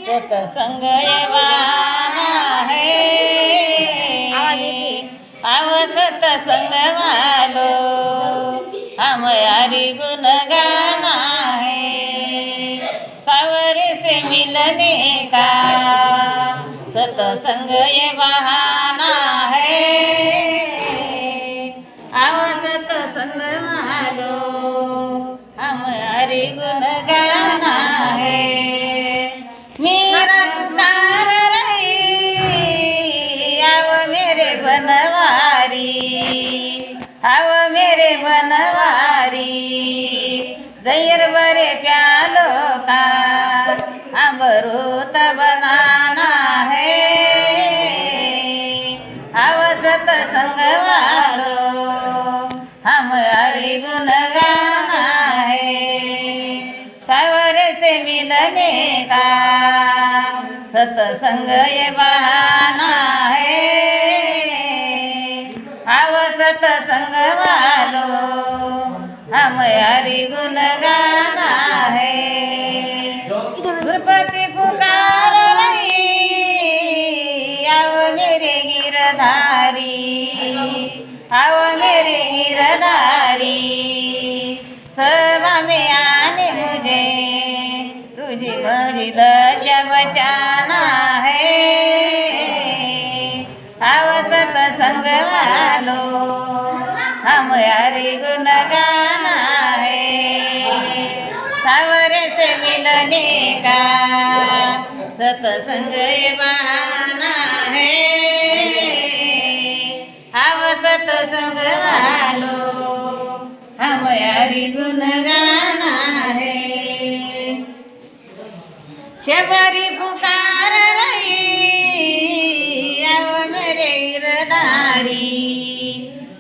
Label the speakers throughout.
Speaker 1: सत्संग ये बहाना है, आओ सत्संग वालो हमारी गुण गाना है। सावरे से मिलने का सत्संग ये बहाना है, आओ सत्संग वालो हमारी गुण गाना है। मेरा पुकार रही आओ मेरे बनवारी, आओ मेरे बनवारी जैर बरे प्यालो का अमृत बनाना है। आओ सत्संग वालो हमारी गुण गाना है। सावरे से मिलने का सत्संग ये बहाना है, आओ सत्संग वालो हमारी गुण गाना है। गुरुपति पुकार रही आओ मेरे गिरधारी, आओ मेरे गिरधारी सभा में आने मुझे तुझे मेरी लज्जा बचाना है। आओ सत्संग वालो हमारी गुण गाना है। सावरे से मिलने का सत्संग ये बहाना है, आओ सत्संग वालो हमारी गुण गाना है। शबरी पुकार रही आओ मेरे गिरधारी,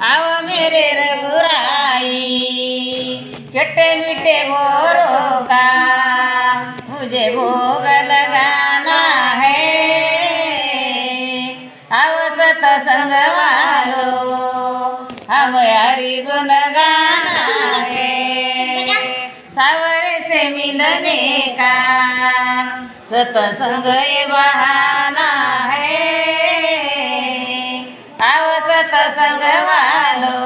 Speaker 1: आओ मेरे रघुराई खट्टे मीठे मोरों का मुझे भोग लगाना है। आओ सत्संग वालो हमारी गुण गाना है। सावरे से मिलने का सत्संग ये बहाना है, आओ सत्संग वालो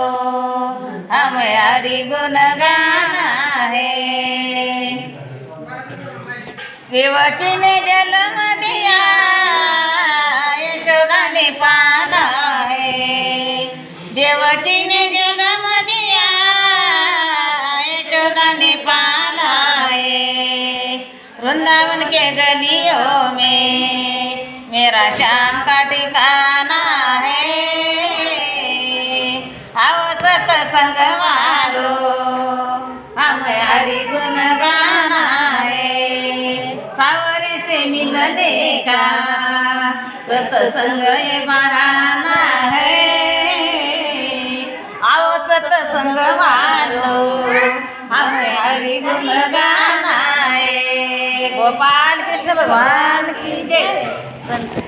Speaker 1: हमारी गुण गाना है। देवकी ने जन्म दिया यशोदा ने पाला है, देवकी ने जन्म दिया यशोदा ने पाला है। वृंदावन के गलियों में मेरा श्याम का ठिकाना है। आओ सत्संग वालो हमारी गुण गाना है। सावरे से मिलने का सत्संग ये बहाना है, आओ सत्संग वालो हमारी गुण गाना है। गोपाल कृष्ण भगवान की जय।